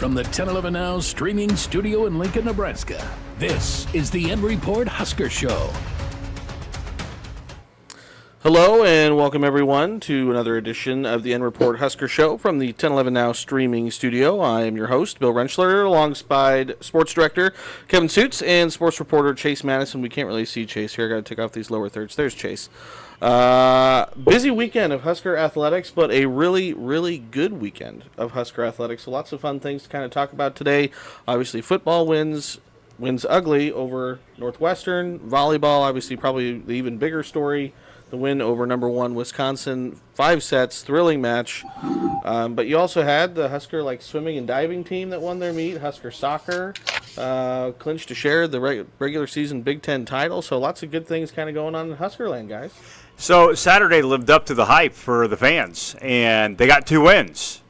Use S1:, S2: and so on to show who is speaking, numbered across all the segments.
S1: From the 1011 Now streaming studio in Lincoln, Nebraska, this is the REPORT Husker Show.
S2: Hello and welcome everyone to another edition of the REPORT Husker Show from the 1011 Now streaming studio. I am your host, Bill Rentschler, alongside Sports Director Kevin Sjuts and Sports Reporter Chase Matteson. We can't really see Chase here. I got to take off these lower thirds. There's Chase. Busy weekend of Husker athletics, but a really, really good weekend of Husker athletics. So lots of fun things to kind of talk about today. Obviously, football wins ugly over Northwestern. Volleyball, obviously, probably the even bigger story. The win over number 1 Wisconsin, 5 sets, thrilling match. But you also had the Husker swimming and diving team that won their meet. Husker soccer clinched to share the regular season Big Ten title. So lots of good things kind of going on in Huskerland, guys.
S3: So Saturday lived up to the hype for the fans, and they got 2 wins.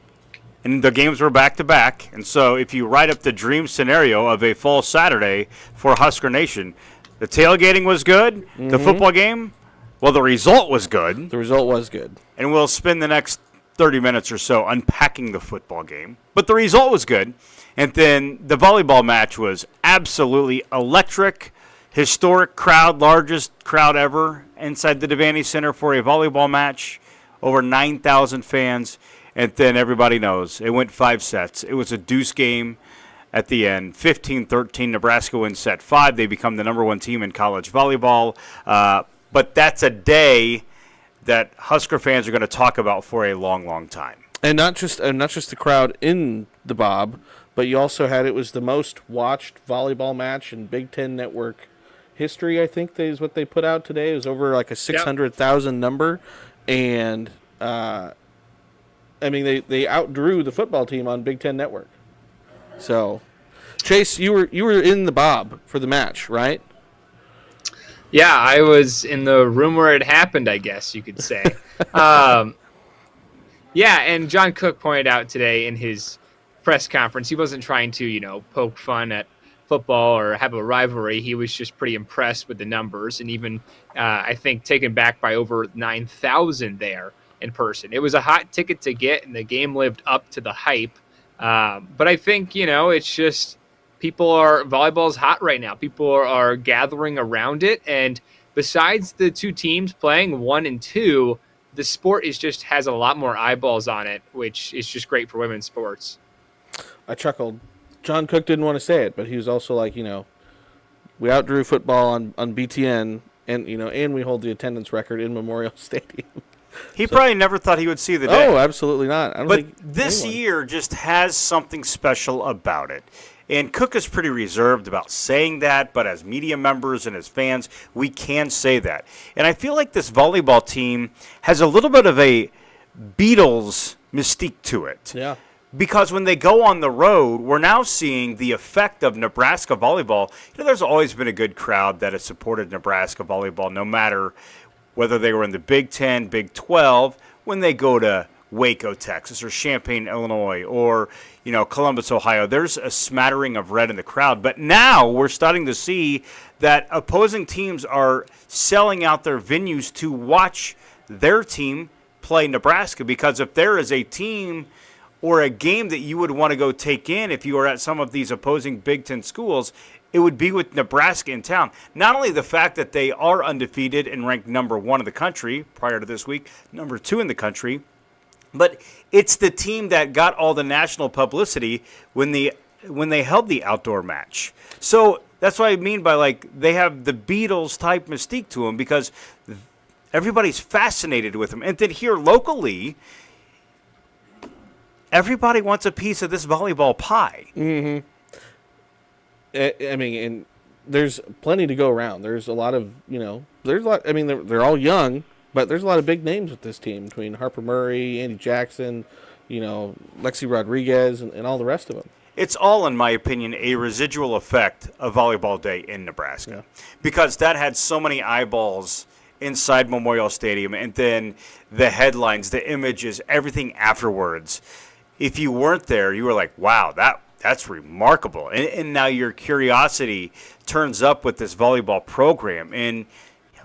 S3: And the games were back-to-back. And so if you write up the dream scenario of a fall Saturday for Husker Nation, the tailgating was good, the football game, well, the result was good.
S2: The result was good.
S3: And we'll spend the next 30 minutes or so unpacking the football game. But the result was good. And then the volleyball match was absolutely electric, historic crowd, largest crowd ever inside the Devaney Center for a volleyball match. Over 9,000 fans. And then everybody knows it went 5 sets. It was a deuce game at the end. 15-13, Nebraska wins set 5. They become the number 1 team in college volleyball. But that's a day that Husker fans are going to talk about for a long, long time.
S2: And not just the crowd in the Bob, but you also had, it was the most watched volleyball match in Big Ten Network history, I think is what they put out today. It was over a 600,000 number. And, they outdrew the football team on Big Ten Network. So, Chase, you were in the Bob for the match, right?
S4: Yeah, I was in the room where it happened, I guess you could say. And John Cook pointed out today in his press conference, he wasn't trying to, poke fun at football or have a rivalry. He was just pretty impressed with the numbers and even, I think, taken back by over 9,000 there in person. It was a hot ticket to get, and the game lived up to the hype. But I think, it's just volleyball's hot right now. People are gathering around it. And besides the 2 teams playing 1 and 2, the sport has a lot more eyeballs on it, which is just great for women's sports.
S2: I chuckled. John Cook didn't want to say it, but he was also like, we outdrew football on BTN and we hold the attendance record in Memorial Stadium.
S3: He probably never thought he would see the day.
S2: Oh, absolutely not.
S3: But this year just has something special about it. And Cook is pretty reserved about saying that, but as media members and as fans, we can say that. And I feel like this volleyball team has a little bit of a Beatles mystique to it.
S2: Yeah.
S3: Because when they go on the road, we're now seeing the effect of Nebraska volleyball. There's always been a good crowd that has supported Nebraska volleyball, no matter whether they were in the Big 10, Big 12, when they go to Waco, Texas, or Champaign, Illinois, or Columbus, Ohio. There's a smattering of red in the crowd. But now we're starting to see that opposing teams are selling out their venues to watch their team play Nebraska, because if there is a team or a game that you would want to go take in if you were at some of these opposing Big Ten schools, it would be with Nebraska in town. Not only the fact that they are undefeated and ranked number 1 in the country prior to this week, number 2 in the country, but it's the team that got all the national publicity when they held the outdoor match. So that's what I mean by they have the Beatles type mystique to them, because everybody's fascinated with them. And then here locally, everybody wants a piece of this volleyball pie.
S2: Mm-hmm. And there's plenty to go around. There's a lot of, they're all young, but there's a lot of big names with this team, between Harper Murray, Andy Jackson, Lexi Rodriguez, and all the rest of them.
S3: It's all, in my opinion, a residual effect of Volleyball Day in Nebraska, because that had so many eyeballs inside Memorial Stadium, and then the headlines, the images, everything afterwards. If you weren't there, you were like, wow, that's remarkable. And now your curiosity turns up with this volleyball program. And,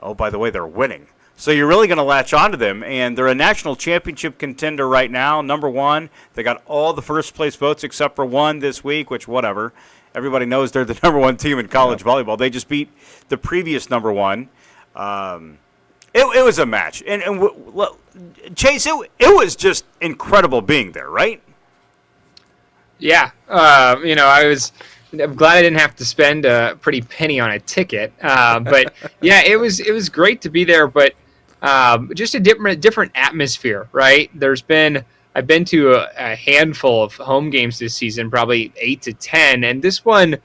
S3: oh, by the way, they're winning. So you're really going to latch onto them, and they're a national championship contender right now, number one. They got all the first-place votes except for one this week, which, whatever. Everybody knows they're the number one team in college volleyball. They just beat the previous number one. It was a match. And Chase, it was just incredible being there, right?
S4: Yeah. I'm glad I didn't have to spend a pretty penny on a ticket. But yeah, it was great to be there, but just a different atmosphere, right? I've been to a handful of home games this season, probably 8 to 10, and this one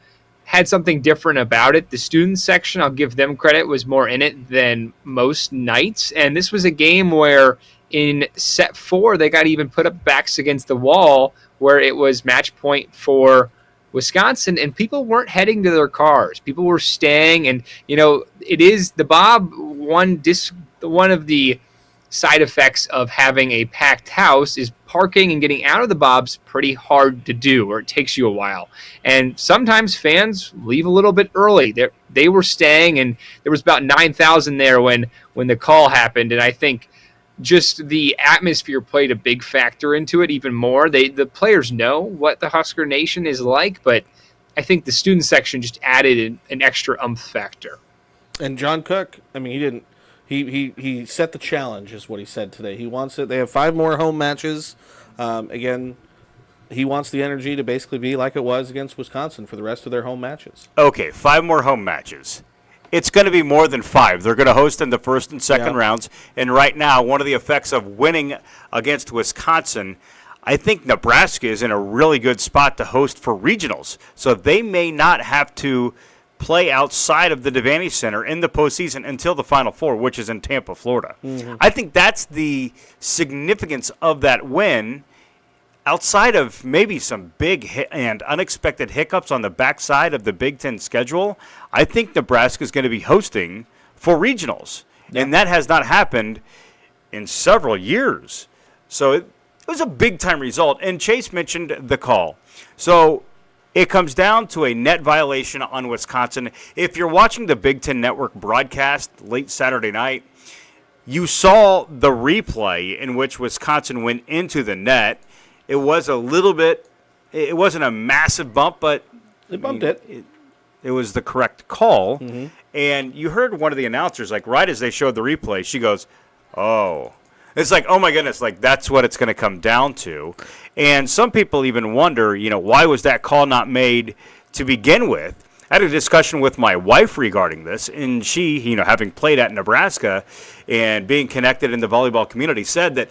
S4: had something different about it. The student section, I'll give them credit, was more in it than most nights, and this was a game where in set 4 they got even put up backs against the wall where it was match point for Wisconsin, and people weren't heading to their cars. People were staying, and it is the Bob one of the side effects of having a packed house is parking and getting out of the Bob's pretty hard to do, or it takes you a while. And sometimes fans leave a little bit early. They were staying, and there was about 9,000 there when the call happened, and I think just the atmosphere played a big factor into it even more. The players know what the Husker Nation is like, but I think the student section just added an extra oomph factor.
S2: And John Cook, I mean, he didn't. He set the challenge, is what he said today. He wants it. They have 5 more home matches. Again, he wants the energy to basically be like it was against Wisconsin for the rest of their home matches.
S3: Okay, 5 more home matches. It's going to be more than 5. They're going to host in the first and second rounds. And right now, one of the effects of winning against Wisconsin, I think Nebraska is in a really good spot to host for regionals. So they may not have to play outside of the Devaney Center in the postseason until the Final Four, which is in Tampa, Florida. Mm-hmm. I think that's the significance of that win. Outside of maybe some big and unexpected hiccups on the backside of the Big Ten schedule, I think Nebraska is going to be hosting for regionals. Yeah. And that has not happened in several years. So it was a big-time result. And Chase mentioned the call. So it comes down to a net violation on Wisconsin. If you're watching the Big Ten Network broadcast late Saturday night, you saw the replay in which Wisconsin went into the net. It was a little bit – it wasn't a massive bump, but
S2: it bumped it.
S3: It was the correct call. Mm-hmm. And you heard one of the announcers, like right as they showed the replay, she goes, oh. It's like, oh, my goodness, like that's what it's going to come down to. And some people even wonder, why was that call not made to begin with? I had a discussion with my wife regarding this, and she, having played at Nebraska and being connected in the volleyball community, said that,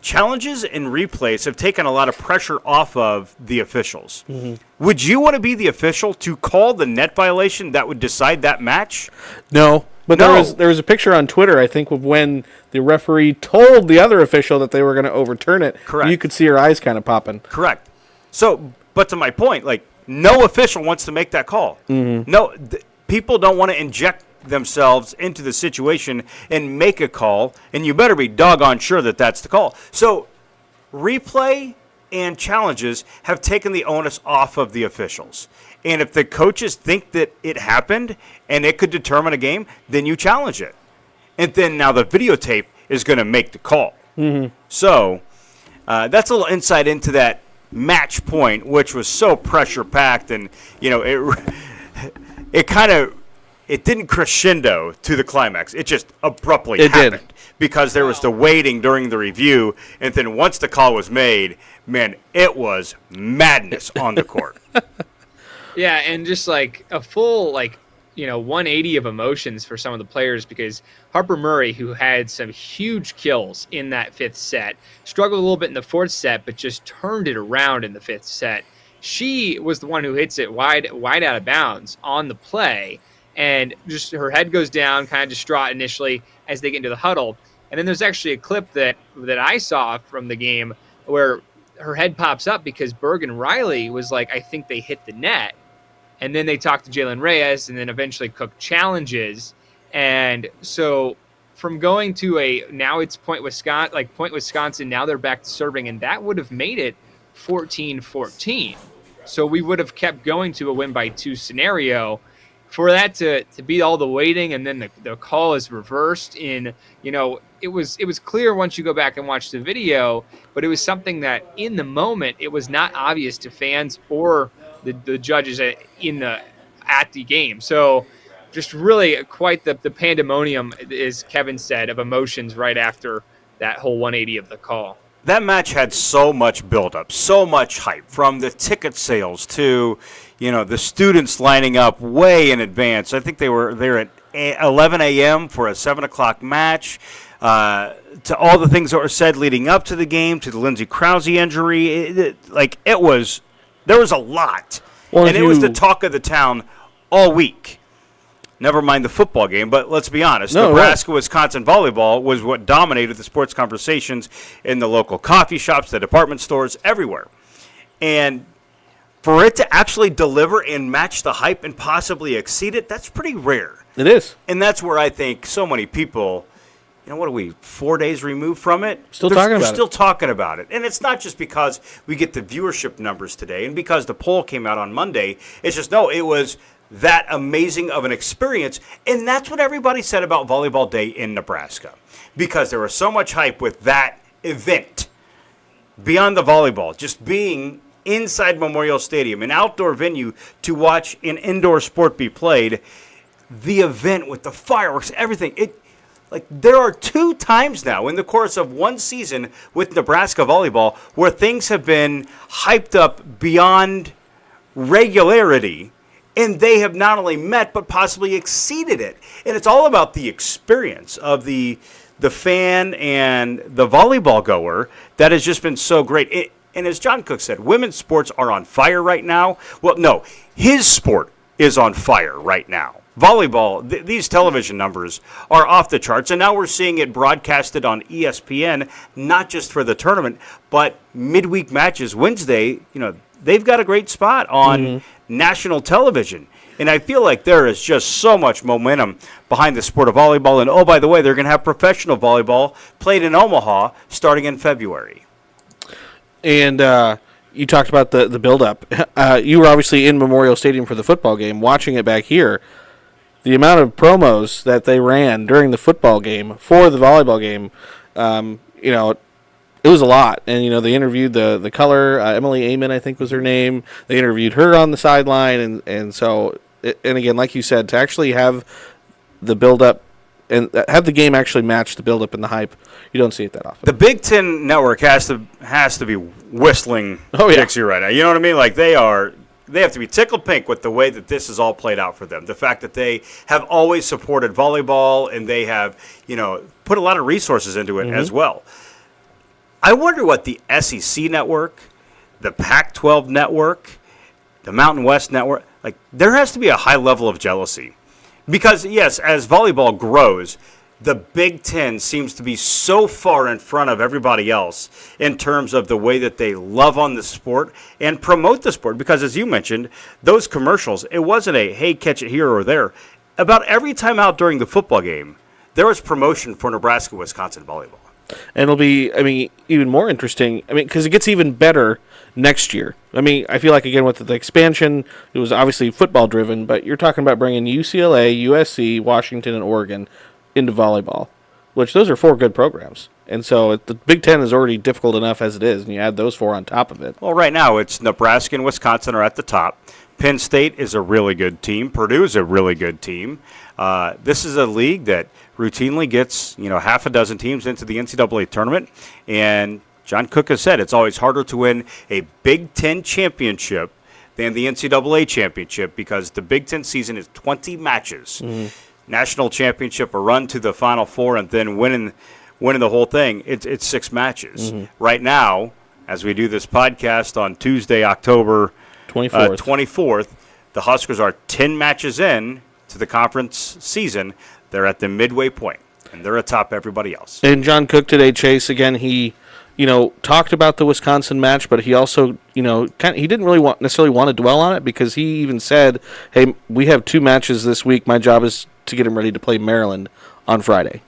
S3: challenges and replays have taken a lot of pressure off of the officials. Mm-hmm. Would you want to be the official to call the net violation that would decide that match?
S2: No. But no. There was a picture on Twitter, I think, of when the referee told the other official that they were going to overturn it.
S3: Correct.
S2: You could see her eyes kind of popping.
S3: Correct. So, but to my point, like, no official wants to make that call. Mm-hmm. No, people don't want to inject themselves into the situation and make a call, and you better be doggone sure that that's the call. So, replay and challenges have taken the onus off of the officials. And if the coaches think that it happened and it could determine a game, then you challenge it. And then now the videotape is going to make the call. Mm-hmm. So that's a little insight into that match point, which was so pressure-packed. And, it didn't crescendo to the climax. It just abruptly happened. Because there was the waiting during the review. And then once the call was made, man, it was madness on the court.
S4: Yeah, and just like a full 180 of emotions for some of the players, because Harper Murray, who had some huge kills in that 5th set, struggled a little bit in the 4th set, but just turned it around in the 5th set. She was the one who hits it wide out of bounds on the play, and just her head goes down, kind of distraught initially as they get into the huddle. And then there's actually a clip that I saw from the game where her head pops up because Bergen Riley was like, I think they hit the net. And then they talked to Jalen Reyes, and then eventually Cook challenges. And so from going to now it's Point Wisconsin, now they're back to serving, and that would have made it 14-14. So we would have kept going to a win by 2 scenario. for that to be all the waiting and then the call is reversed it was clear once you go back and watch the video, but it was something that in the moment it was not obvious to fans or the judges at the game. So just really quite the pandemonium, as Kevin said, of emotions right after that whole 180 of the call.
S3: That match had so much buildup, so much hype, from the ticket sales to, the students lining up way in advance. I think they were there at 11 a.m. for a 7 o'clock match, to all the things that were said leading up to the game, to the Lindsey Krause injury. There was a lot.
S2: Well,
S3: and it was the talk of the town all week. Never mind the football game, but let's be honest. Nebraska-Wisconsin volleyball was what dominated the sports conversations in the local coffee shops, the department stores, everywhere. And for it to actually deliver and match the hype and possibly exceed it, that's pretty rare.
S2: It is.
S3: And that's where I think so many people, what are we, 4 days removed from it?
S2: Still
S3: talking about it. And it's not just because we get the viewership numbers today and because the poll came out on Monday. It's just, no, it was that amazing of an experience. And that's what everybody said about Volleyball Day in Nebraska, because there was so much hype with that event beyond the volleyball, just being inside Memorial Stadium, an outdoor venue to watch an indoor sport be played. The event with the fireworks, everything. There are 2 times now in the course of one season with Nebraska volleyball where things have been hyped up beyond regularity, and they have not only met but possibly exceeded it. And it's all about the experience of the fan and the volleyball goer that has just been so great. And as John Cook said, women's sports are on fire right now. Well, no, his sport is on fire right now. Volleyball, these television numbers are off the charts, and now we're seeing it broadcasted on ESPN, not just for the tournament, but midweek matches Wednesday. They've got a great spot on national television. And I feel like there is just so much momentum behind the sport of volleyball. And, oh, by the way, they're going to have professional volleyball played in Omaha starting in February.
S2: And you talked about the build-up. You were obviously in Memorial Stadium for the football game, watching it back here. The amount of promos that they ran during the football game for the volleyball game, it was a lot. And, they interviewed the color, Emily Amon, I think was her name. They interviewed her on the sideline. And so, and again, like you said, to actually have the build-up and have the game actually match the build-up and the hype, you don't see it that often.
S3: The Big Ten Network has to be whistling Dixie right now. You know what I mean? They have to be tickled pink with the way that this is all played out for them. The fact that they have always supported volleyball and they have, put a lot of resources into it as well. I wonder what the SEC network, the Pac-12 network, the Mountain West network, there has to be a high level of jealousy. Because, yes, as volleyball grows, the Big Ten seems to be so far in front of everybody else in terms of the way that they love on the sport and promote the sport. Because, as you mentioned, those commercials, it wasn't a, hey, catch it here or there. About every time out during the football game, there was promotion for Nebraska-Wisconsin volleyball.
S2: And it'll be, even more interesting. Because it gets even better next year. I feel like, again, with the expansion, it was obviously football-driven, but you're talking about bringing UCLA, USC, Washington, and Oregon into volleyball, which those are 4 good programs. And so the Big Ten is already difficult enough as it is, and you add those 4 on top of it.
S3: Well, right now it's Nebraska and Wisconsin are at the top. Penn State is a really good team. Purdue is a really good team. This is a league that routinely gets, half a dozen teams into the NCAA tournament. And John Cook has said it's always harder to win a Big Ten championship than the NCAA championship because the Big Ten season is 20 matches. National championship, a run to the Final Four, and then winning the whole thing, it's 6 matches. Right now, as we do this podcast on Tuesday, October 24th, the Huskers are 10 matches in to the conference season. They're at the midway point, and they're atop everybody else.
S2: And John Cook today, Chase, again, he talked about the Wisconsin match, but he also, he didn't really necessarily want to dwell on it because he even said, hey, we have 2 matches this week. My job is to get him ready to play Maryland on Friday.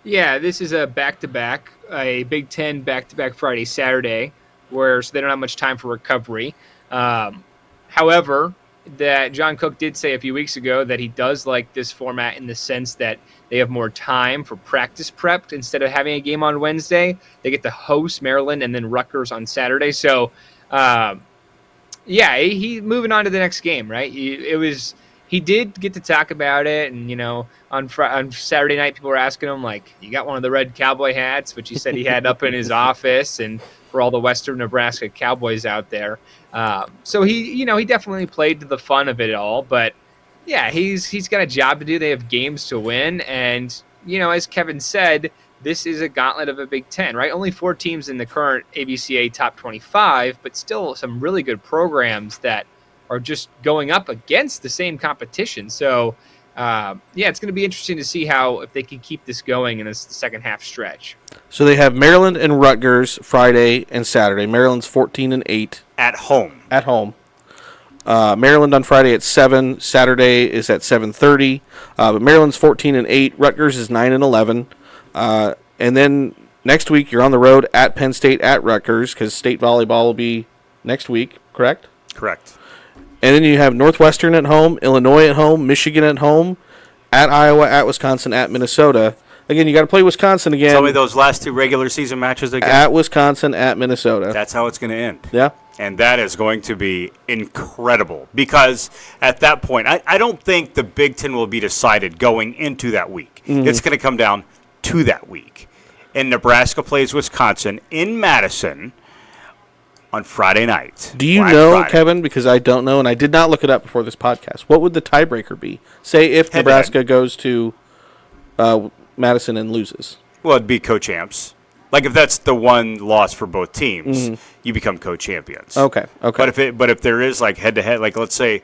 S4: Yeah, this is a back-to-back, a Big Ten back-to-back Friday, Saturday, so they don't have much time for recovery. However, that John Cook did say a few weeks ago that he does like this format in the sense that they have more time for practice prep. Instead of having a game on Wednesday, they get to host Maryland and then Rutgers on Saturday. So, he moving on to the next game, right? He did get to talk about it, and on Saturday night, people were asking him like, "You got one of the red cowboy hats," which he said he had up in his office, and for all the Western Nebraska Cowboys out there. So he definitely played to the fun of it all, but yeah, he's got a job to do. They have games to win, and as Kevin said, this is a gauntlet of a Big Ten, right? Only 4 teams in the current ABCA top 25, but still some really good programs that are just going up against the same competition. So, it's going to be interesting to see if they can keep this going in this second half stretch.
S2: So they have Maryland and Rutgers Friday and Saturday. Maryland's 14-8
S3: at home.
S2: Maryland on Friday at 7. Saturday is at 7:30. But Maryland's 14-8. Rutgers is 9-11. And then next week you're on the road at Penn State at Rutgers because state volleyball will be next week. Correct. And then you have Northwestern at home, Illinois at home, Michigan at home, at Iowa, at Wisconsin, at Minnesota. Again, you got to play Wisconsin again.
S3: Tell me those last 2 regular season matches again.
S2: At Wisconsin, at Minnesota.
S3: That's how it's going to end.
S2: Yeah.
S3: And that is going to be incredible because at that point, I don't think the Big Ten will be decided going into that week. Mm-hmm. It's going to come down to that week. And Nebraska plays Wisconsin in Matteson on Friday night.
S2: Do you know, Kevin, because I don't know, and I did not look it up before this podcast, what would the tiebreaker be? Say if Nebraska goes to Matteson and loses.
S3: Well, it'd be co-champs. Like if that's the one loss for both teams, you become co-champions.
S2: Okay.
S3: But if there is like head-to-head, like let's say,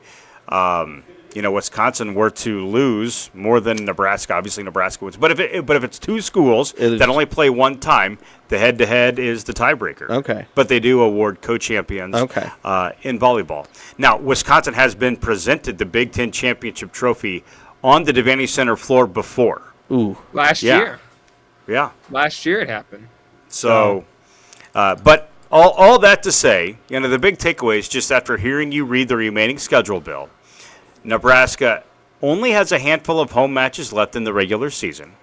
S3: Wisconsin were to lose more than Nebraska, obviously Nebraska wins. But if it's 2 schools that only play one time, the head-to-head is the tiebreaker.
S2: Okay.
S3: But they do award co-champions in volleyball. Now, Wisconsin has been presented the Big Ten championship trophy on the Devaney Center floor before.
S2: Ooh.
S4: Last year.
S3: Yeah.
S4: Last year it happened.
S3: So, but all that to say, the big takeaway is just after hearing you read the remaining schedule, Bill, Nebraska only has a handful of home matches left in the regular season.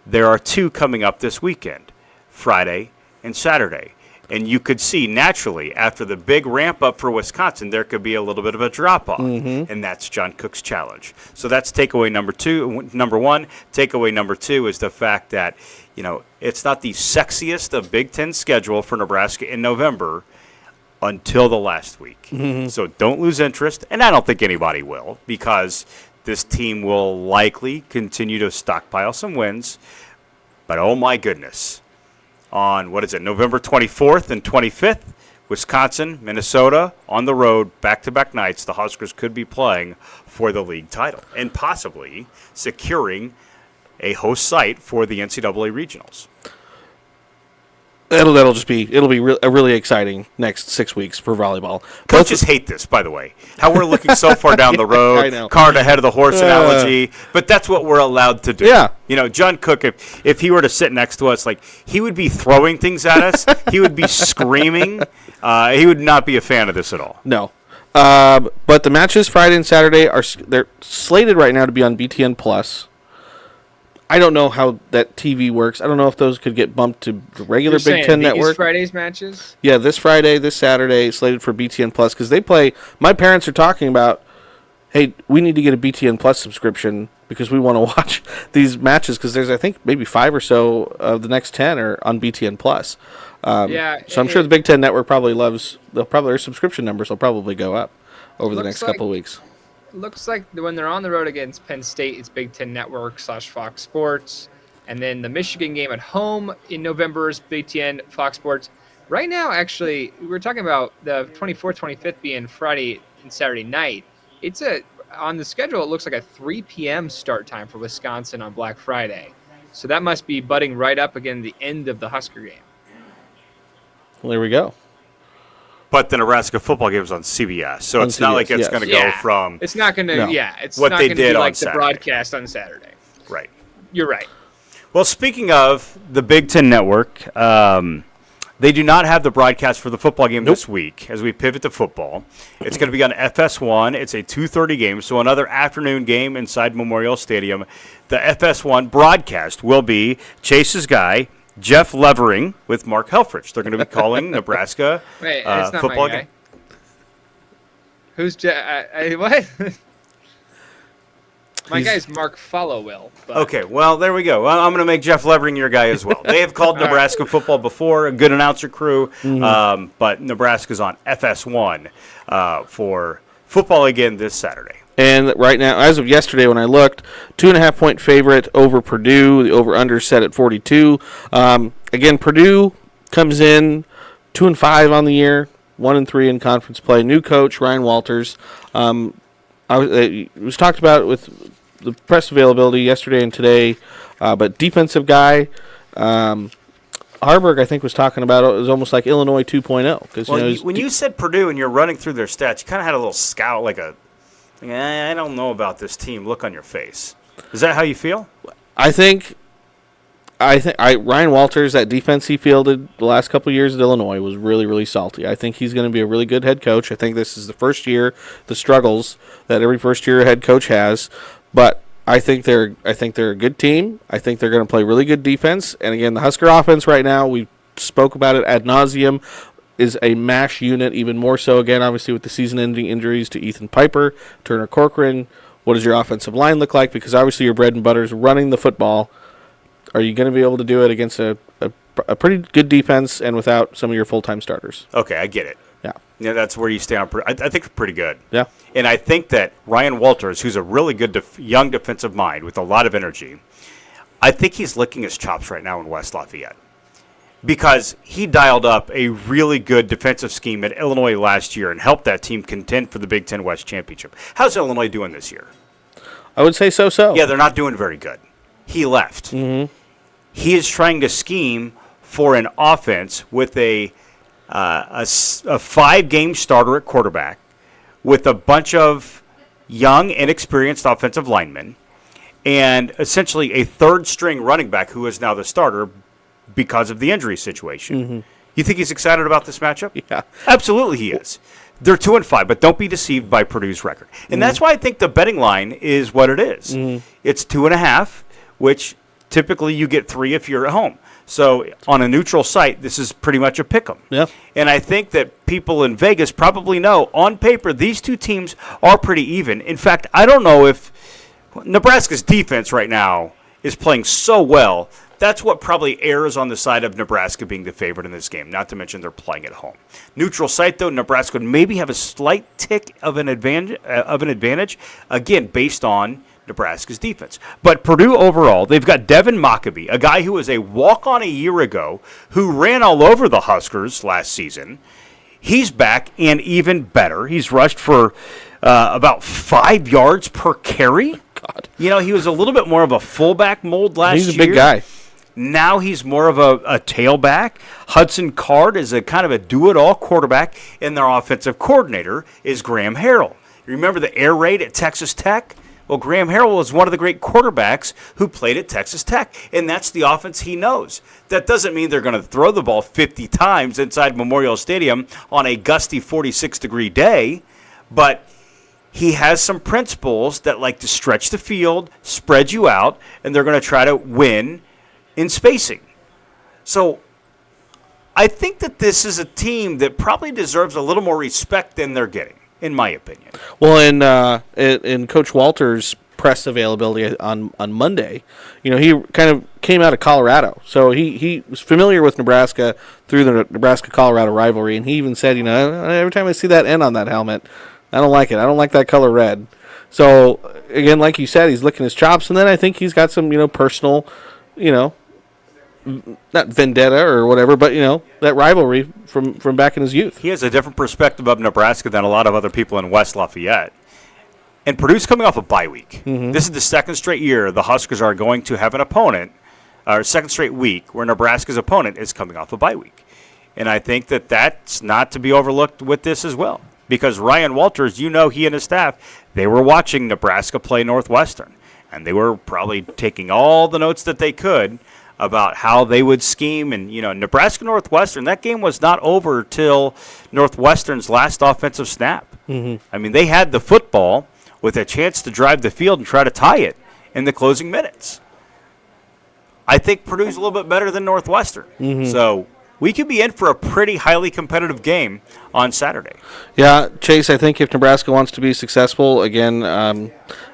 S3: There are 2 coming up this weekend, Friday and Saturday. And you could see naturally after the big ramp up for Wisconsin, there could be a little bit of a drop off. Mm-hmm. And that's John Cook's challenge. So that's takeaway number 1. Takeaway number 2 is the fact that, it's not the sexiest of Big Ten schedule for Nebraska in November until the last week. Mm-hmm. So don't lose interest. And I don't think anybody will because this team will likely continue to stockpile some wins. But oh my goodness. On, November 24th and 25th, Wisconsin, Minnesota, on the road, back-to-back nights, the Huskers could be playing for the league title and possibly securing a host site for the NCAA regionals.
S2: It'll be a really exciting next 6 weeks for volleyball.
S3: Coaches hate this, by the way. How we're looking so far down the road,
S2: I know.
S3: cart ahead of the horse analogy, but that's what we're allowed to do.
S2: Yeah.
S3: John Cook, if he were to sit next to us, he would be throwing things at us. He would be screaming. He would not be a fan of this at all.
S2: No. But the matches Friday and Saturday they're slated right now to be on BTN Plus. I don't know how that TV works. I don't know if those could get bumped to the regular Big Ten network.
S4: Friday's matches?
S2: Yeah, this Friday, this Saturday, slated for BTN Plus because they play. My parents are talking about, hey, we need to get a BTN Plus subscription because we want to watch these matches because there's, I think, maybe 5 or so of the next 10 are on BTN Plus. So I'm sure the Big Ten network probably their subscription numbers will probably go up over the next couple of weeks.
S4: Looks like when they're on the road against Penn State, it's Big Ten Network / Fox Sports. And then the Michigan game at home in November is Big Ten, Fox Sports. Right now, actually, we're talking about the 24th, 25th being Friday and Saturday night. On the schedule, it looks like a 3 p.m. start time for Wisconsin on Black Friday. So that must be butting right up against the end of the Husker game.
S2: Well, there we go.
S3: But the Nebraska football game is on CBS, so it's not like it's going to go from.
S4: It's not going to.
S3: No.
S4: Yeah, it's
S3: what
S4: not
S3: they
S4: going to
S3: did
S4: be
S3: on
S4: like
S3: Saturday.
S4: The broadcast on Saturday.
S3: Right.
S4: You're right.
S3: Well, speaking of the Big Ten Network, They do not have the broadcast for the football game this week as we pivot to football. It's going to be on FS1. It's a 2:30 game, so another afternoon game inside Memorial Stadium. The FS1 broadcast will be Chase's guy, Jeff Levering, with Mark Helfrich. They're going to be calling Nebraska
S4: Wait, it's not
S3: football
S4: my guy.
S3: game.
S4: Who's what? My guy's Mark Followell. But...
S3: Okay, well, there we go. Well, I'm going to make Jeff Levering your guy as well. They have called Nebraska football before, a good announcer crew, but Nebraska's on FS1 for football again this Saturday.
S2: And right now, as of yesterday when I looked, 2.5-point favorite over Purdue. The over-under set at 42. Again, Purdue comes in 2-5 on the year, 1-3 in conference play. New coach, Ryan Walters. It was talked about with the press availability yesterday and today, but defensive guy, Harburg, I think, was talking about it was almost like Illinois 2.0. Because
S3: when you said Purdue and you're running through their stats, you kind of had a little scout, like I don't know about this team look on your face. Is that how you feel?
S2: I think Ryan Walters, that defense he fielded the last couple of years at Illinois was really, really salty. I think he's going to be a really good head coach. I think this is the first year, the struggles that every first-year head coach has. But I think they're a good team. I think they're going to play really good defense. And again, the Husker offense right now, we spoke about it ad nauseum, is a MASH unit, even more so again, obviously with the season-ending injuries to Ethan Piper, Turner Corcoran. What does your offensive line look like? Because obviously your bread and butter is running the football. Are you going to be able to do it against a pretty good defense and without some of your full-time starters?
S3: Okay, I get it. Yeah, that's where you stay on. I think it's pretty good.
S2: Yeah.
S3: And I think that Ryan Walters, who's a really good young defensive mind with a lot of energy, I think he's licking his chops right now in West Lafayette because he dialed up a really good defensive scheme at Illinois last year and helped that team contend for the Big Ten West Championship. How's Illinois doing this year?
S2: I would say so.
S3: Yeah, they're not doing very good. He left.
S2: Mm-hmm.
S3: He is trying to scheme for an offense with a 5-game starter at quarterback with a bunch of young, inexperienced offensive linemen and essentially a third-string running back who is now the starter because of the injury situation.
S2: Mm-hmm.
S3: You think he's excited about this matchup?
S2: Yeah.
S3: Absolutely he is. They're 2-5, but don't be deceived by Purdue's record. And that's why I think the betting line is what it is.
S2: Mm-hmm.
S3: It's 2.5, which typically you get 3 if you're at home. So on a neutral site, this is pretty much a pick 'em.
S2: Yeah.
S3: And I think that people in Vegas probably know, on paper, these two teams are pretty even. In fact, I don't know if Nebraska's defense right now is playing so well. That's what probably errs on the side of Nebraska being the favorite in this game, not to mention they're playing at home. Neutral site, though, Nebraska would maybe have a slight tick of an advantage, again, based on Nebraska's defense. But Purdue overall, they've got Devin Mockabee, a guy who was a walk-on a year ago who ran all over the Huskers last season. He's back and even better. He's rushed for about 5 yards per carry.
S2: God.
S3: You know, he was a little bit more of a fullback mold last year.
S2: He's a big guy.
S3: Now he's more of a tailback. Hudson Card is a kind of a do-it-all quarterback, and their offensive coordinator is Graham Harrell. You remember the air raid at Texas Tech? Well, Graham Harrell was one of the great quarterbacks who played at Texas Tech, and that's the offense he knows. That doesn't mean they're going to throw the ball 50 times inside Memorial Stadium on a gusty 46-degree day, but he has some principles that like to stretch the field, spread you out, and they're going to try to win in spacing. So I think that this is a team that probably deserves a little more respect than they're getting, in my opinion.
S2: Well, in Coach Walters' press availability on Monday, you know, he kind of came out of Colorado, so he was familiar with Nebraska through the Nebraska-Colorado rivalry, and he even said, you know, every time I see that N on that helmet, I don't like it. I don't like that color red. So again, like you said, he's licking his chops, and then I think he's got some, you know, personal, you know, not vendetta or whatever, but, you know, that rivalry from back in his youth.
S3: He has a different perspective of Nebraska than a lot of other people in West Lafayette. And Purdue's coming off a bye week. Mm-hmm. This is the second straight year the Huskers are going to have an opponent, or second straight week, where Nebraska's opponent is coming off a bye week. And I think that that's not to be overlooked with this as well. Because Ryan Walters, you know, he and his staff, they were watching Nebraska play Northwestern. And they were probably taking all the notes that they could about how they would scheme. And, Nebraska-Northwestern, that game was not over till Northwestern's last offensive snap. Mm-hmm. I mean, they had the football with a chance to drive the field and try to tie it in the closing minutes. I think Purdue's a little bit better than Northwestern. Mm-hmm. So we could be in for a pretty highly competitive game on Saturday.
S2: Yeah, Chase, I think if Nebraska wants to be successful, again,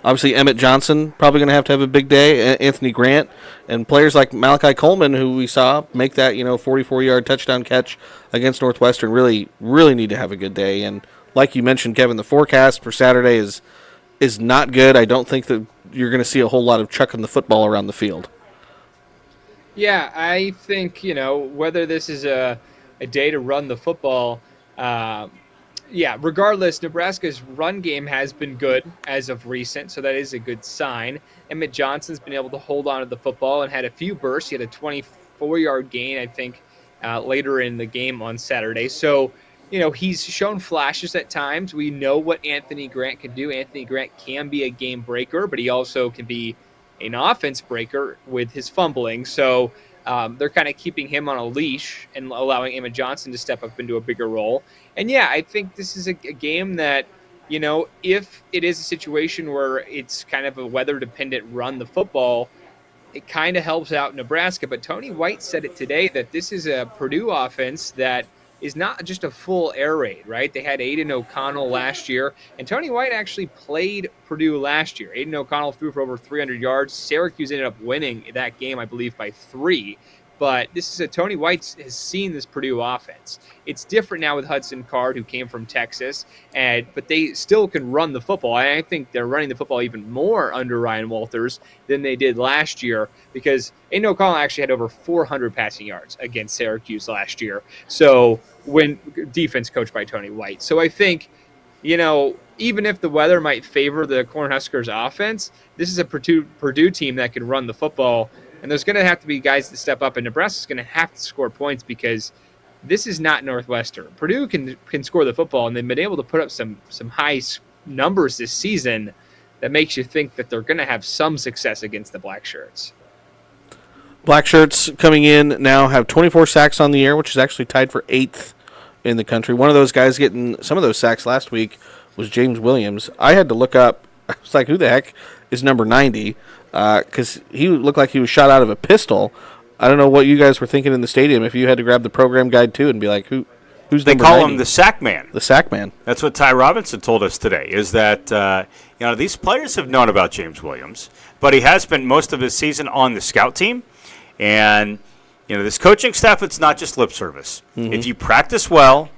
S2: obviously Emmett Johnson probably going to have a big day, Anthony Grant, and players like Malachi Coleman, who we saw make that 44-yard touchdown catch against Northwestern, really need to have a good day. And like you mentioned, Kevin, the forecast for Saturday is not good. I don't think that you're going to see a whole lot of chucking the football around the field.
S4: Yeah, I think, whether this is a day to run the football, regardless, Nebraska's run game has been good as of recent, so that is a good sign. Emmett Johnson's been able to hold on to the football and had a few bursts. He had a 24-yard gain, I think, later in the game on Saturday. So, he's shown flashes at times. We know what Anthony Grant can do. Anthony Grant can be a game breaker, but he also can be an offense breaker with his fumbling. So they're kind of keeping him on a leash and allowing Emmett Johnson to step up into a bigger role. And yeah, I think this is a game that, if it is a situation where it's kind of a weather-dependent run the football, it kind of helps out Nebraska. But Tony White said it today that this is a Purdue offense that is not just a full air raid, right? They had Aiden O'Connell last year, and Tony White actually played Purdue last year. Aiden O'Connell threw for over 300 yards. Syracuse ended up winning that game, I believe, by 3. But this is Tony White has seen this Purdue offense. It's different now with Hudson Card, who came from Texas, but they still can run the football. I think they're running the football even more under Ryan Walters than they did last year, because Aiden O'Connell actually had over 400 passing yards against Syracuse last year. So when defense coached by Tony White. So I think, even if the weather might favor the Cornhuskers offense, this is a Purdue team that can run the football. And there's going to have to be guys that step up, and Nebraska's going to have to score points because this is not Northwestern. Purdue can score the football, and they've been able to put up some high numbers this season that makes you think that they're going to have some success against the Black Shirts.
S2: Black Shirts coming in now have 24 sacks on the year, which is actually tied for 8th in the country. One of those guys getting some of those sacks last week was James Williams. I had to look up. I was like, who the heck is number 90? Because he looked like he was shot out of a pistol. I don't know what you guys were thinking in the stadium if you had to grab the program guide too and be like, who's
S3: they
S2: number
S3: call
S2: 90?
S3: him the sack man.
S2: The sack man.
S3: That's what Ty Robinson told us today, is that these players have known about James Williams, but he has spent most of his season on the scout team. And this coaching staff, it's not just lip service. Mm-hmm. If you practice well,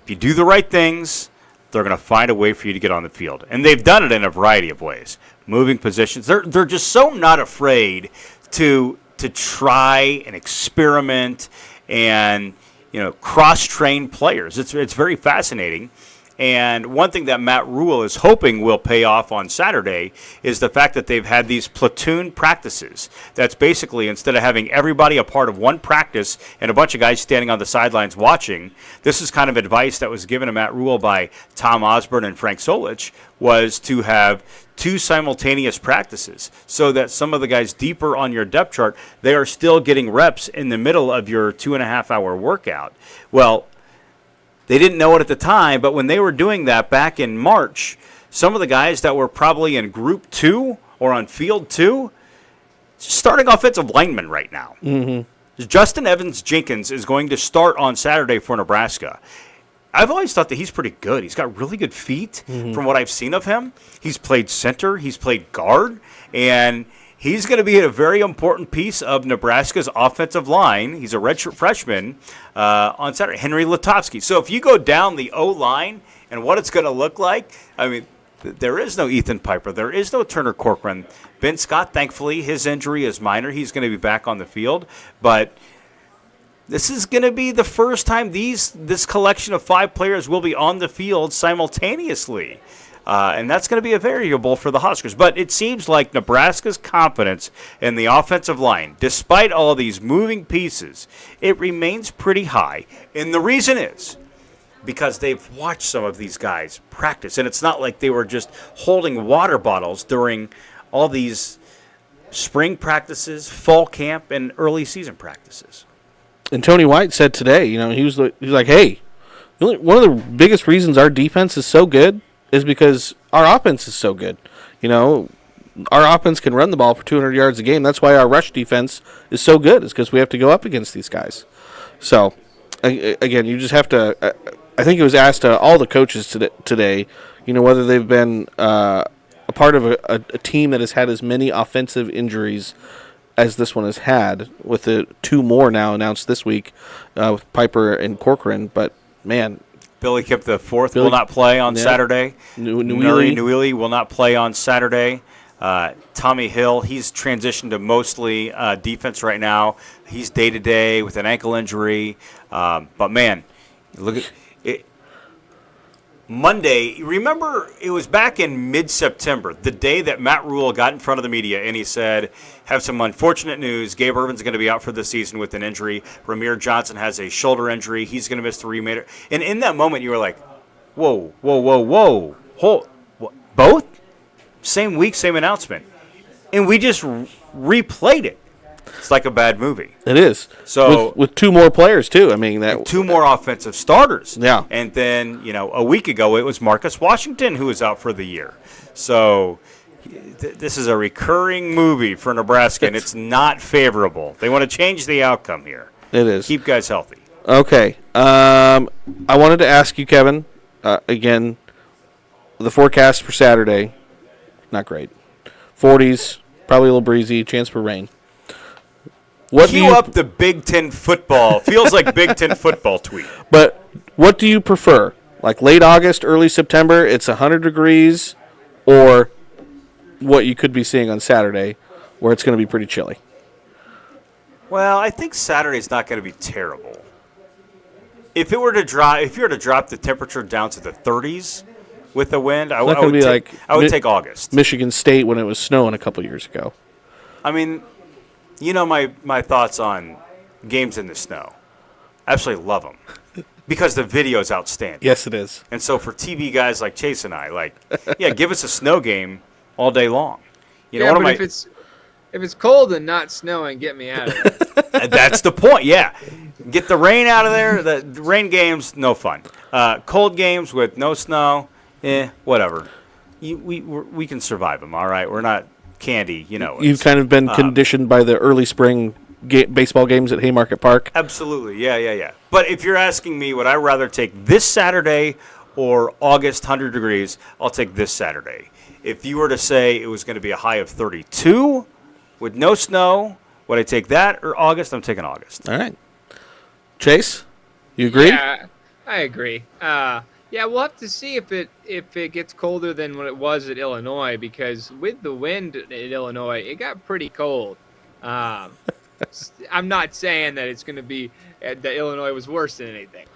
S3: if you do the right things, they're going to find a way for you to get on the field. And they've done it in a variety of ways. Moving positions. They're just so not afraid to try and experiment and cross-train players. It's very fascinating. And one thing that Matt Rule is hoping will pay off on Saturday is the fact that they've had these platoon practices. That's basically, instead of having everybody a part of one practice and a bunch of guys standing on the sidelines watching, this is kind of advice that was given to Matt Rule by Tom Osborne and Frank Solich, was to have 2 simultaneous practices so that some of the guys deeper on your depth chart, they are still getting reps in the middle of your 2.5-hour workout. Well, they didn't know it at the time, but when they were doing that back in March, some of the guys that were probably in Group 2 or on Field 2, starting offensive linemen right now. Mm-hmm. Justin Evans-Jenkins is going to start on Saturday for Nebraska. I've always thought that he's pretty good. He's got really good feet from what I've seen of him. He's played center. He's played guard. And he's going to be a very important piece of Nebraska's offensive line. He's a redshirt freshman on Saturday. Henry Lutovsky. So if you go down the O-line and what it's going to look like, I mean, there is no Ethan Piper. There is no Turner Corcoran. Ben Scott, thankfully, his injury is minor. He's going to be back on the field. But this is going to be the first time this collection of 5 players will be on the field simultaneously. And that's going to be a variable for the Huskers. But it seems like Nebraska's confidence in the offensive line, despite all these moving pieces, it remains pretty high. And the reason is because they've watched some of these guys practice. And it's not like they were just holding water bottles during all these spring practices, fall camp, and early season practices.
S2: And Tony White said today, he was like, hey, one of the biggest reasons our defense is so good is because our offense is so good. Our offense can run the ball for 200 yards a game. That's why our rush defense is so good, is because we have to go up against these guys. So, again, you just have to I think it was asked to all the coaches today, whether they've been a part of a team that has had as many offensive injuries as this one has had, with the 2 more now announced this week with Piper and Corcoran. But, man.
S3: Billy Kip the fourth will not play on Saturday. Nuili will not play on Saturday. Tommy Hill, he's transitioned to mostly defense right now. He's day-to-day with an ankle injury. But, man, look at it. Monday, remember, it was back in mid-September, the day that Matt Rule got in front of the media, and he said, have some unfortunate news. Gabe Irvin's going to be out for the season with an injury. Ramir Johnson has a shoulder injury. He's going to miss the remainder. And in that moment, you were like, whoa. Both? Same week, same announcement. And we just replayed it. It's like a bad movie.
S2: It is.
S3: So
S2: with 2 more players too. I mean, that
S3: 2 more offensive starters.
S2: Yeah.
S3: And then, a week ago it was Marcus Washington who was out for the year. So this is a recurring movie for Nebraska, and it's not favorable. They want to change the outcome here.
S2: It is.
S3: Keep guys healthy.
S2: Okay. I wanted to ask you, Kevin, again, the forecast for Saturday, not great. 40s, probably a little breezy, chance for rain.
S3: Cue up the Big Ten football. Feels like Big Ten football tweet.
S2: But what do you prefer? Like late August, early September, it's 100 degrees, or what you could be seeing on Saturday, where it's going to be pretty chilly?
S3: Well, I think Saturday's not going to be terrible. If you were to drop the temperature down to the 30s with the wind, I would take August.
S2: Michigan State when it was snowing a couple years ago.
S3: I mean, my thoughts on games in the snow. Absolutely love them because the video is outstanding.
S2: Yes, it is.
S3: And so for TV guys like Chase and I, give us a snow game all day long.
S4: If it's cold and not snowing, get me out of it.
S3: That's the point. Yeah, get the rain out of there. The rain games, no fun. Cold games with no snow, whatever. We can survive them. All right, we're not candy.
S2: You've kind of been conditioned by the early spring baseball games at Haymarket Park.
S3: Absolutely, yeah. But if you're asking me, would I rather take this Saturday or August 100 degrees? I'll take this Saturday. If you were to say it was going to be a high of 32 with no snow, would I take that or August? I'm taking August.
S2: All right. Chase, you agree?
S4: Yeah, I agree. Yeah, we'll have to see if it gets colder than what it was at Illinois, because with the wind at Illinois, it got pretty cold. I'm not saying that it's going to be that Illinois was worse than anything.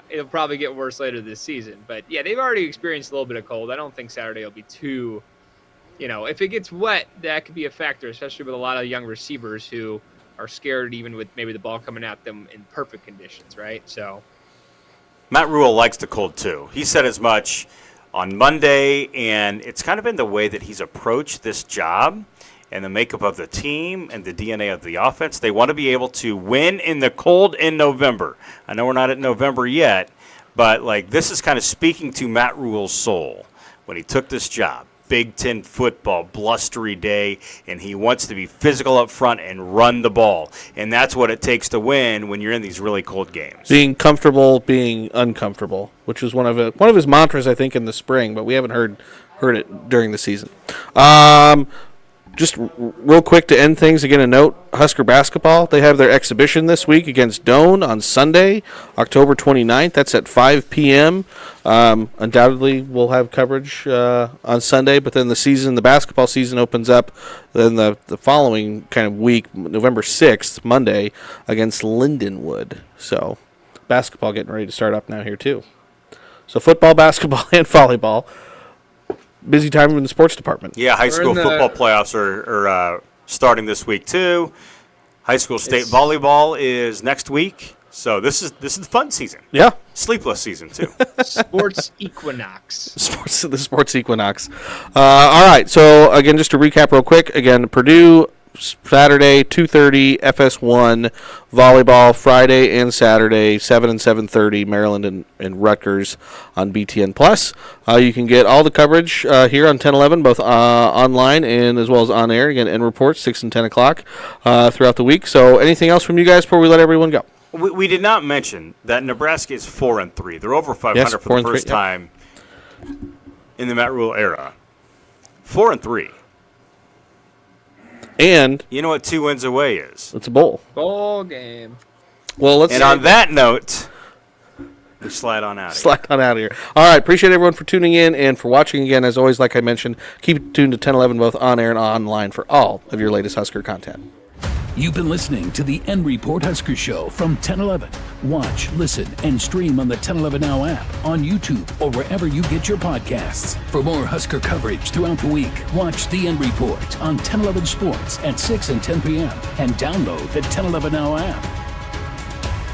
S4: It'll probably get worse later this season. But, yeah, they've already experienced a little bit of cold. I don't think Saturday will be too, if it gets wet, that could be a factor, especially with a lot of young receivers who are scared even with maybe the ball coming at them in perfect conditions, right? So
S3: Matt Rule likes the cold, too. He said as much on Monday, and it's kind of been the way that he's approached this job and the makeup of the team and the DNA of the offense. They want to be able to win in the cold in November. I know we're not at November yet, but this is kind of speaking to Matt Rule's soul when he took this job. Big Ten football, blustery day, and he wants to be physical up front and run the ball. And that's what it takes to win when you're in these really cold games.
S2: Being comfortable, being uncomfortable, which was one of his mantras, I think, in the spring, but we haven't heard it during the season. Just real quick to end things, again, a note, Husker basketball, they have their exhibition this week against Doane on Sunday, October 29th. That's at 5 p.m. Undoubtedly, we'll have coverage on Sunday, but then the basketball season opens up then the following kind of week, November 6th, Monday, against Lindenwood. So basketball getting ready to start up now here, too. So football, basketball, and volleyball. Busy time in the sports department.
S3: Yeah, high school football playoffs are starting this week too. High school state volleyball is next week. So this is the fun season.
S2: Yeah.
S3: Sleepless season, too.
S4: Sports Equinox.
S2: The sports equinox. All right. So again, just to recap real quick. Again, Purdue Saturday 2:30, FS1 volleyball Friday and Saturday 7 and 7:30. Maryland and Rutgers on BTN Plus. You can get all the coverage here on 1011, both online and as well as on air. Again, N Report 6 and 10 o'clock throughout the week. So anything else from you guys before we let everyone go?
S3: We did not mention that Nebraska is 4-3. They're over 500 for the first time in the Matt Rule era. 4-3.
S2: And
S3: you know what 2 wins away is?
S2: It's a bowl.
S4: Bowl game.
S2: Well,
S3: on that note, we slide on out
S2: of here. All right. Appreciate everyone for tuning in and for watching again. As always, like I mentioned, keep tuned to 1011 both on air and online for all of your latest Husker content.
S1: You've been listening to the N Report Husker Show from 1011. Watch, listen, and stream on the 1011 Now app, on YouTube, or wherever you get your podcasts. For more Husker coverage throughout the week, watch the N Report on 1011 Sports at 6 and 10 p.m. and download the 1011 Now app.